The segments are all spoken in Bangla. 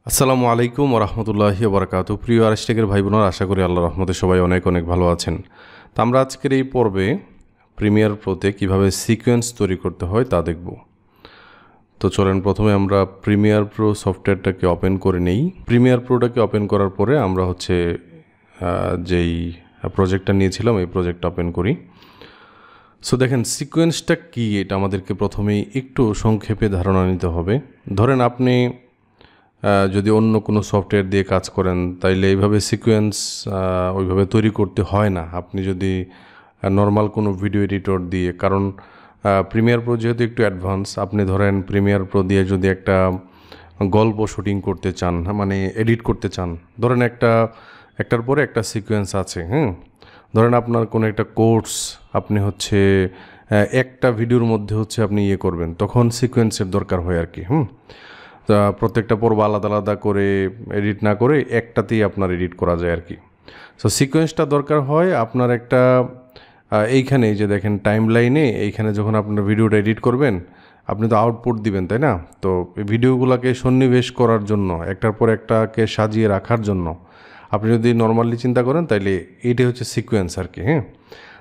আসসালামু আলাইকুম ওরহমতুল্লাহি ওবরাকাতু। প্রিয় আরএসটেকের ভাই বোনেরা, আশা করি আল্লাহর রহমতে সবাই অনেক অনেক ভালো আছেন। তো আমরা আজকের এই পর্বে প্রিমিয়ার প্রোতে কীভাবে সিকোয়েন্স তৈরি করতে হয় তা দেখব। তো চলেন প্রথমে আমরা প্রিমিয়ার প্রো সফটওয়্যারটাকে ওপেন করে নেই। প্রিমিয়ার প্রোটাকে ওপেন করার পরে আমরা যেই প্রজেক্টটা নিয়েছিলাম এই প্রজেক্টটা ওপেন করি। সো দেখেন সিকোয়েন্সটা কী, এটা আমাদেরকে প্রথমেই একটু সংক্ষেপে ধারণা নিতে হবে। ধরেন আপনি যদি অন্য কোনো সফটওয়্যার দিয়ে কাজ করেন তাইলে এইভাবে সিকোয়েন্স ওইভাবে তৈরি করতে হয় না। আপনি যদি নর্মাল কোনো ভিডিও এডিটর দিয়ে, কারণ প্রিমিয়ার প্রো যেহেতু একটু অ্যাডভান্স, আপনি ধরেন প্রিমিয়ার প্রো দিয়ে যদি একটা গল্প শুটিং করতে চান, মানে এডিট করতে চান, ধরেন একটার পরে একটা সিকোয়েন্স আছে, ধরেন আপনার কোনো একটা কোর্স আপনি একটা ভিডিওর মধ্যে আপনি করবেন, তখন সিকোয়েন্সের দরকার হয় আর কি। তা প্রত্যেকটা পর্ব আলাদা আলাদা করে এডিট না করে একটাতেই আপনার এডিট করা যায় আর কি। সো সিকোয়েন্সটা দরকার হয় আপনার এইখানে যে দেখেন টাইম লাইনে, এইখানে যখন আপনার ভিডিওটা এডিট করবেন আপনি তো আউটপুট দিবেন, তাই না? তো এই ভিডিওগুলোকে সন্নিবেশ করার জন্য, একটার পর একটাকে সাজিয়ে রাখার জন্য আপনি যদি নর্মালি চিন্তা করেন তাইলে এইটাই হচ্ছে সিকোয়েন্স আর কি।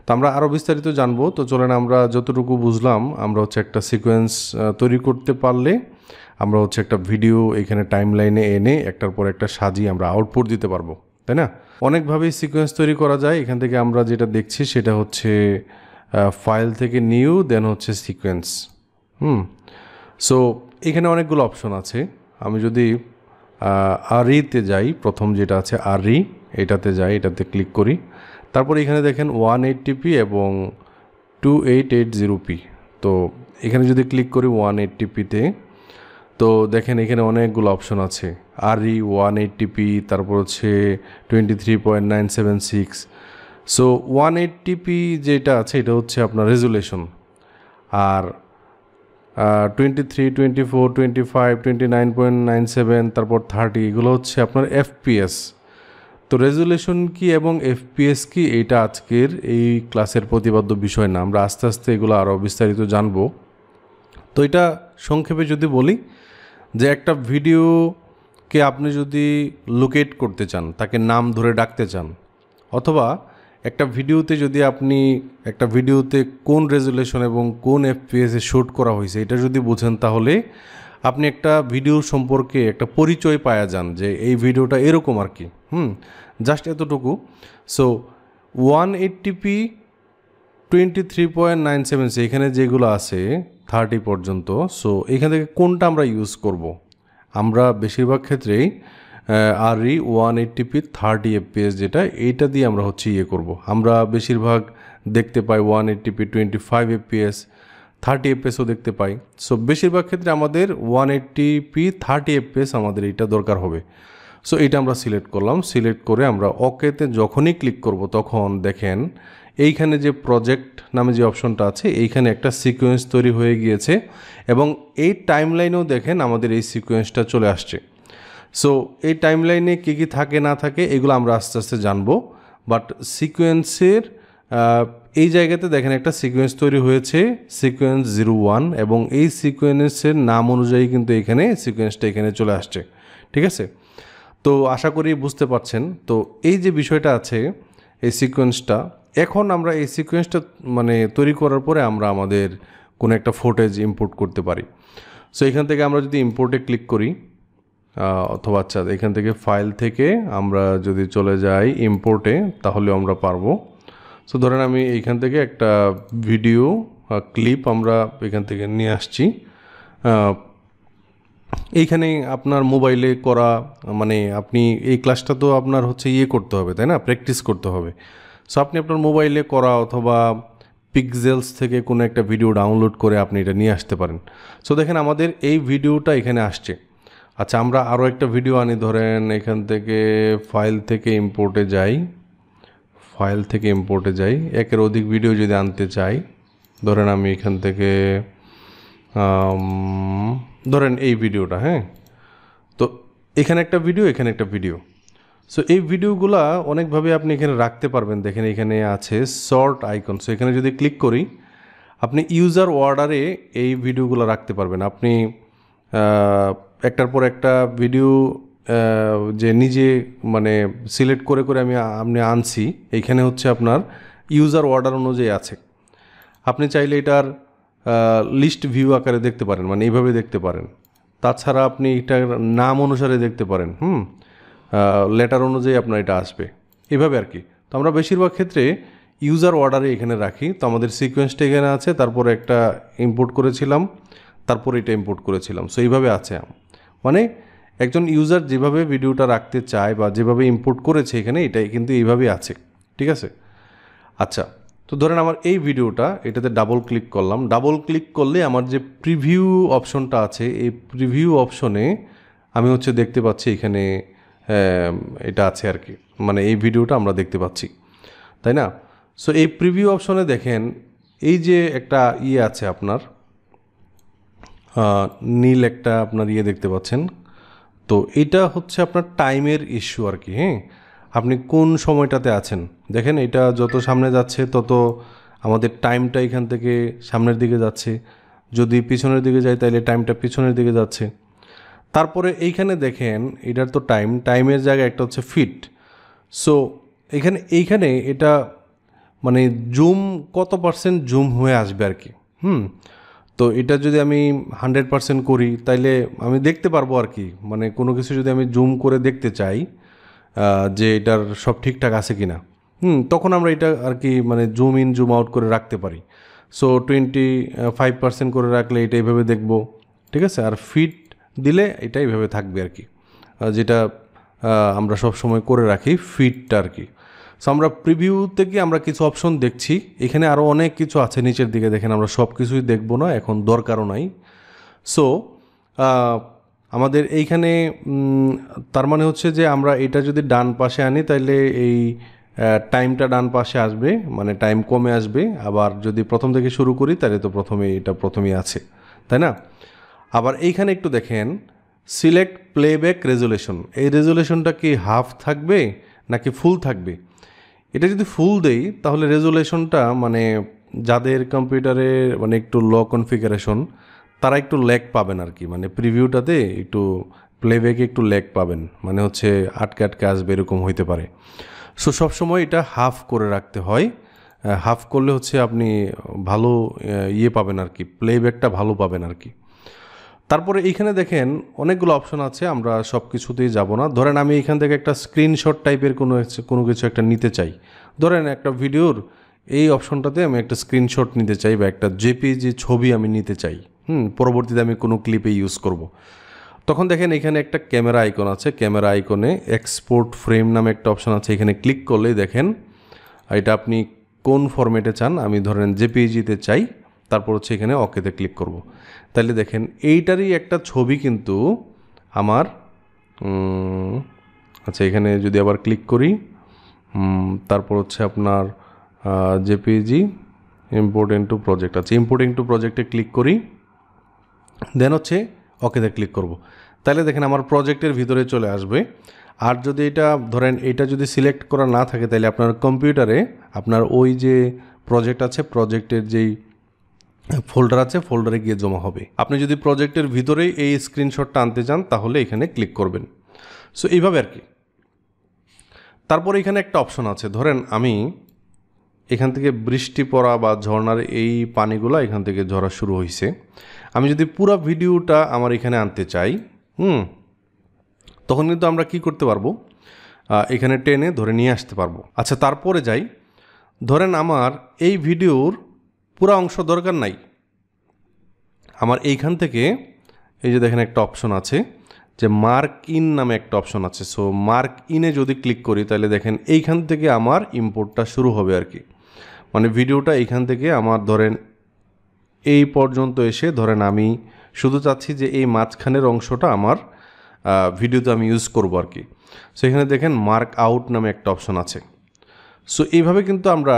তো আমরা আরও বিস্তারিত জানবো। তো চলেন আমরা যতটুকু বুঝলাম, আমরা একটা সিকোয়েন্স তৈরি করতে পারলে আমরা একটা ভিডিও এখানে টাইম লাইনে এনে একটার পর একটা সাজিয়ে আমরা আউটপুট দিতে পারবো, তাই না? অনেকভাবেই সিকোয়েন্স তৈরি করা যায়। এখান থেকে আমরা যেটা দেখছি সেটা ফাইল থেকে নিউ, দেন সিকোয়েন্স। সো এখানে অনেকগুলো অপশন আছে। আমি যদি আরইতে যাই, প্রথম যেটা আছে আরই, এটাতে যাই, এটাতে ক্লিক করি। তারপর এখানে দেখেন 180p এবং 2880p। তো এখানে যদি ক্লিক করি 180pতে, তো দেখেন এখানে অনেকগুলো অপশন আছে। আরই 180p, তারপর 23.976। সো 180p যেটা আছে এটা আপনার রেজুলেশন, আর 23, 24, 25, 29.97, তারপর 30 এগুলো আপনার এফপিএস। তো রেজুলেশন কি এবং এফপিএস কি, এটা আজকের এই ক্লাসের প্রতিপাদ্য বিষয় না। আমরা আস্তে আস্তে এগুলো আরও বিস্তারিত জানবো। তো এটা সংক্ষেপে যদি বলি যে একটা ভিডিওকে আপনি যদি লোকেট করতে চান, তাকে নাম ধরে ডাকতে চান, অথবা একটা ভিডিওতে যদি আপনি একটা ভিডিওতে কোন রেজুলেশন এবং কোন এফপিএসে শ্যুট করা হয়েছে এটা যদি বুঝেন, তাহলে আপনি একটা ভিডিও সম্পর্কে একটা পরিচয় পাওয়া যান যে এই ভিডিওটা এরকম আর কি। জাস্ট এতটুকু। সো 180p 23.976 এখানে যেগুলো আছে 30 পর্যন্ত। সো এখান থেকে কোনটা আমরা ইউজ করব? আমরা বেশিরভাগ ক্ষেত্রেই আরই 180p 30 fps যেটা, এইটা দিয়ে আমরা করব। আমরা বেশিরভাগ দেখতে পাই 180p 25 fps, 30 fpsও দেখতে পাই। সো বেশিরভাগ ক্ষেত্রে আমাদের 180p 30 fps আমাদের এইটা দরকার হবে। সো এটা আমরা সিলেক্ট করলাম। সিলেক্ট করে আমরা ওকেতে যখনই ক্লিক করব, তখন দেখেন এইখানে যে প্রজেক্ট নামে যে অপশনটা আছে, এইখানে একটা সিকোয়েন্স তৈরি হয়ে গিয়েছে এবং এই টাইমলাইনেও দেখেন আমাদের এই সিকোয়েন্সটা চলে আসছে। সো এই টাইমলাইনে কী কী থাকে না থাকে এগুলো আমরা আস্তে আস্তে জানবো। বাট সিকোয়েন্সের এই জায়গাতে দেখেন একটা সিকোয়েন্স তৈরি হয়েছে, সিকোয়েন্স 01, এবং এই সিকোয়েন্সের নাম অনুযায়ী কিন্তু এখানে সিকোয়েন্সটা এখানে চলে আসছে। ঠিক আছে? তো আশা করি বুঝতে পারছেন। তো এই যে বিষয়টা আছে, এই সিকোয়েন্সটা, এখন আমরা এই সিকোয়েন্সটা তৈরি করার পরে আমরা আমাদের কোনো একটা ফুটেজ ইম্পোর্ট করতে পারি। সো এখান থেকে আমরা যদি ইম্পোর্টে ক্লিক করি, অথবা এখান থেকে ফাইল থেকে আমরা যদি চলে যাই ইম্পোর্টে, তাহলে আমরা পারবো। সো ধরেন আমি এইখান থেকে একটা ভিডিও ক্লিপ আমরা এখান থেকে নিয়ে আসছি। এইখানে আপনার মোবাইলে করা, আপনি এই ক্লাসটা তো আপনার করতে হবে, তাই না? প্র্যাকটিস করতে হবে। সো আপনি আপনার মোবাইলে করা অথবা পিক্সেলস থেকে কোনো একটা ভিডিও ডাউনলোড করে আপনি এটা নিয়ে আসতে পারেন। সো দেখেন আমাদের এই ভিডিওটা এখানে আসছে। আচ্ছা, আমরা আরও একটা ভিডিও আনি। ধরেন এখান থেকে ফাইল থেকে ইম্পোর্টে যাই, একের অধিক ভিডিও যদি আনতে চাই, ধরেন আমি এখান থেকে ধরেন এই ভিডিওটা, তো এখানে একটা ভিডিও, এখানে একটা ভিডিও। সো এই ভিডিওগুলা অনেকভাবে আপনি এখানে রাখতে পারবেন। দেখেন এখানে আছে শর্ট আইকন। সো এখানে যদি ক্লিক করি, আপনি ইউজার অর্ডারে এই ভিডিওগুলো রাখতে পারবেন। আপনি একটার পর একটা ভিডিও যে নিজে মানে সিলেক্ট করে করে আমি আনছি, এইখানে হচ্ছে আপনার ইউজার অর্ডার অনুযায়ী আছে। আপনি চাইলে এটার লিস্ট ভিউ আকারে দেখতে পারেন, মানে এইভাবে দেখতে পারেন। তাছাড়া আপনি এটার নাম অনুসারে দেখতে পারেন, লেটার অনুযায়ী আপনার এটা আসবে, এভাবে আর কি। তো আমরা বেশিরভাগ ক্ষেত্রে ইউজার অর্ডারে এখানে রাখি। তো আমাদের সিকোয়েন্সটা এখানে আছে, তারপরে একটা ইম্পোর্ট করেছিলাম, তারপরে এটা ইম্পোর্ট করেছিলাম। সো এইভাবে আছে, মানে একজন ইউজার যেভাবে ভিডিওটা রাখতে চায় বা যেভাবে ইম্পোর্ট করেছে এখানে, এটাই কিন্তু এইভাবেই আছে, ঠিক আছে। আচ্ছা, তো ধরেন আমার এই ভিডিওটা, এটাতে ডাবল ক্লিক করলাম। ডাবল ক্লিক করলে আমার যে প্রিভিউ অপশনটা আছে, এই প্রিভিউ অপশনে আমি হচ্ছে দেখতে পাচ্ছি এখানে এটা আছে আর কি, মানে এই ভিডিওটা আমরা দেখতে পাচ্ছি, তাই না? সো এই প্রিভিউ অপশনে দেখেন এই যে একটা আছে আপনার নীল একটা আপনার দেখতে পাচ্ছেন। তো এটা হচ্ছে আপনার টাইমের ইস্যু আর কি। আপনি কোন সময়টাতে আছেন দেখেন, এটা যত সামনে যাচ্ছে তত আমাদের টাইমটা এখান থেকে সামনের দিকে যাচ্ছে। যদি পিছনের দিকে যায় তাহলে টাইমটা পিছনের দিকে যাচ্ছে। তারপরে এইখানে দেখেন এটার তো টাইমের জায়গায় একটা হচ্ছে ফিট। সো এইখানে এটা মানে জুম কত পার্সেন্ট জুম হয়ে আসবে আর কি। তো এটা যদি আমি 100% করি তাইলে আমি দেখতে পারবো আর কি, মানে কোনো কিছু যদি আমি জুম করে দেখতে চাই যে এটার সব ঠিকঠাক আছে কি না, তখন আমরা এটা আর কি মানে জুম ইন জুম আউট করে রাখতে পারি। সো 25% করে রাখলে এটা এইভাবে দেখবো, ঠিক আছে। আর ফিট দিলে এটা এইভাবে থাকবে আর কি, যেটা আমরা সব সময় করে রাখি ফিটটা আর কি। সো আমরা প্রিভিউ থেকে আমরা কিছু অপশন দেখছি, এখানে আরও অনেক কিছু আছে নিচের দিকে দেখেন, আমরা সব কিছুই দেখবো না, এখন দরকারও নাই। সো আমাদের এইখানে তার মানে হচ্ছে যে আমরা এটা যদি ডান পাশে আনি তাহলে এই টাইমটা ডান পাশে আসবে, মানে টাইম কমে আসবে। আবার যদি প্রথম থেকে শুরু করি তাহলে তো প্রথমেই আছে, তাই না? আবার এইখানে একটু দেখেন সিলেক্ট প্লেব্যাক রেজুলেশন, এই রেজুলেশনটা কি হাফ থাকবে নাকি ফুল থাকবে? এটা যদি ফুল দেই তাহলে রেজুলেশনটা মানে যাদের কম্পিউটারে মানে একটু লো কনফিগারেশন তারা একটু ল্যাগ পাবেন আর কি, মানে প্রিভিউটাতে একটু প্লেব্যাকে একটু ল্যাগ পাবেন, মানে হচ্ছে আটকে আটকে আসবে, এরকম হইতে পারে। সো সবসময় এটা হাফ করে রাখতে হয়। হাফ করলে হচ্ছে আপনি ভালো পাবেন আর কি, প্লেব্যাকটা ভালো পাবেন আর কি। তারপরে এইখানে দেখেন অনেকগুলো অপশন আছে, আমরা সব কিছুতেই যাব না। ধরেন আমি এখান থেকে একটা স্ক্রিনশট টাইপের কোনো কিছু একটা নিতে চাই, ধরেন একটা ভিডিওর এই অপশনটাতে আমি একটা স্ক্রিনশট নিতে চাই বা একটা জেপিজি ছবি আমি নিতে চাই, পরবর্তীতে আমি কোনো ক্লিপে ইউজ করব। তখন দেখেন এখানে একটা ক্যামেরা আইকন আছে, ক্যামেরা আইকনে এক্সপোর্ট ফ্রেম নামে একটা অপশন আছে, এখানে ক্লিক করলেই দেখেন এটা আপনি কোন ফরম্যাটে চান। আমি ধরেন জেপিজিতে চাই, তারপর হচ্ছে এখানে ওকেতে ক্লিক করব। তাহলে দেখেন এইটারই একটা ছবি কিন্তু আমার আচ্ছা এখানে যদি আবার ক্লিক করি, তারপর হচ্ছে আপনার জেপিজি ইম্পোর্ট ইনটু প্রজেক্ট আছে, ইম্পোর্ট ইনটু প্রজেক্টে ক্লিক করি, দেন হচ্ছে ওকেতে ক্লিক করব। তাহলে দেখেন আমার প্রজেক্টের ভিতরে চলে আসবে। আর যদি এটা ধরেন এটা যদি সিলেক্ট করা না থাকে তাহলে আপনার কম্পিউটারে আপনার ওই যে প্রজেক্ট আছে, প্রজেক্টের যেই ফোল্ডার আছে ফোল্ডারে গিয়ে জমা হবে। আপনি যদি প্রজেক্টের ভিতরেই এই স্ক্রিনশটটা আনতে চান তাহলে এখানে ক্লিক করবেন। সো এইভাবে আর কি। তারপর এখানে একটা অপশন আছে, ধরেন আমি এখান থেকে বৃষ্টি পড়া বা ঝর্ণার এই পানিগুলো এখান থেকে ঝরা শুরু হয়েছে, আমি যদি পুরো ভিডিওটা আমার এখানে আনতে চাই, তখন কিন্তু আমরা কি করতে পারবো, এখানে টেনে ধরে নিয়ে আসতে পারবো। আচ্ছা তারপরে যাই, ধরেন আমার এই ভিডিওর পুরো অংশ দরকার নাই, আমার এইখান থেকে এই যে দেখেন একটা অপশন আছে যে মার্ক ইন নামে একটা অপশন আছে। সো মার্ক ইনে যদি ক্লিক করি তাহলে দেখেন এইখান থেকে আমার ইম্পোর্টটা শুরু হবে আর কি, মানে ভিডিওটা এইখান থেকে আমার ধরেন এই পর্যন্ত এসে ধরেন আমি শুধু চাচ্ছি যে এই মাঝখানের অংশটা আমার ভিডিওতে আমি ইউজ করবো আর কি। সো এখানে দেখেন মার্ক আউট নামে একটা অপশন আছে। সো এইভাবে কিন্তু আমরা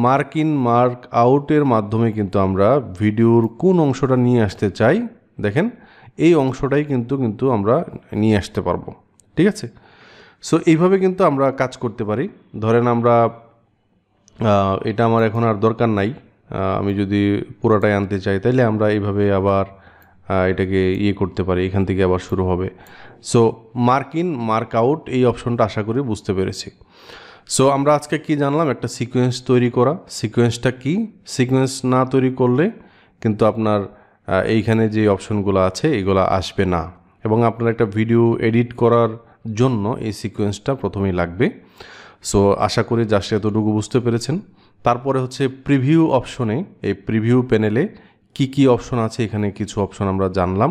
মার্ক ইন মার্ক আউটের মাধ্যমে কিন্তু আমরা ভিডিওর কোন অংশটা নিয়ে আসতে চাই দেখেন এই অংশটাই কিন্তু আমরা নিয়ে আসতে পারবো, ঠিক আছে। সো এইভাবে কিন্তু আমরা কাজ করতে পারি। ধরেন আমরা এটা আমার এখন আর দরকার নাই, আমি যদি পুরোটাই আনতে চাই তাহলে আমরা এইভাবে আবার এটাকে করতে পারি, এখান থেকে আবার শুরু হবে। So mark in mark out এই অপশনটা আশা করি বুঝতে পেরেছি। সো আমরা আজকে কি জানলাম, একটা সিকোয়েন্স তৈরি করা। সিকোয়েন্সটা কি, সিকোয়েন্স না তৈরি করলে কিন্তু আপনার এইখানে যে অপশনগুলো আছে এগুলো আসবে না, এবং আপনার একটা ভিডিও এডিট করার জন্য এই সিকোয়েন্সটা প্রথমেই লাগবে। সো আশা করি জাস্ট এতটুকু বুঝতে পেরেছেন। তারপরে হচ্ছে প্রিভিউ অপশনে, এই প্রিভিউ প্যানেলে কি কি অপশন আছে, এখানে কিছু অপশন আমরা জানলাম।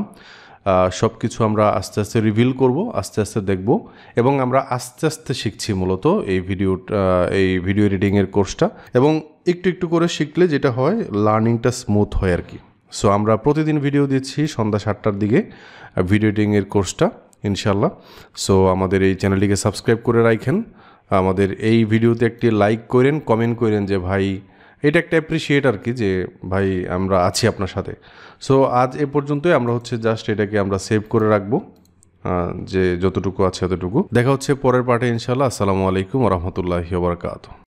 সব কিছু আমরা আস্তে আস্তে রিভিল করব, আস্তে আস্তে দেখব, এবং আমরা আস্তে আস্তে শিখছি মূলত এই ভিডিও এডিটিংয়ের কোর্সটা। এবং একটু একটু করে শিখলে যেটা হয়, লার্নিংটা স্মুথ হয় আর কি। সো আমরা প্রতিদিন ভিডিও দিচ্ছি সন্ধ্যা 7টার দিকে ভিডিও এডিটিংয়ের কোর্সটা, ইনশাল্লাহ। সো আমাদের এই চ্যানেলটিকে সাবস্ক্রাইব করে রাখেন, আমাদের এই ভিডিওতে একটি লাইক করেন, কমেন্ট করেন যে ভাই এটা একটা অ্যাপ্রিসিয়েট আর কি, যে ভাই আমরা আছি আপনার সাথে। সো আজ এ পর্যন্তই, আমরা হচ্ছে জাস্ট এটাকে আমরা সেভ করে রাখবো, যে যতটুকু আছে ততটুকু। দেখা হচ্ছে পরের পার্টে ইনশাল্লাহ। আসসালামু আলাইকুম ওয়া রাহমাতুল্লাহি ওয়া বারাকাতুহু।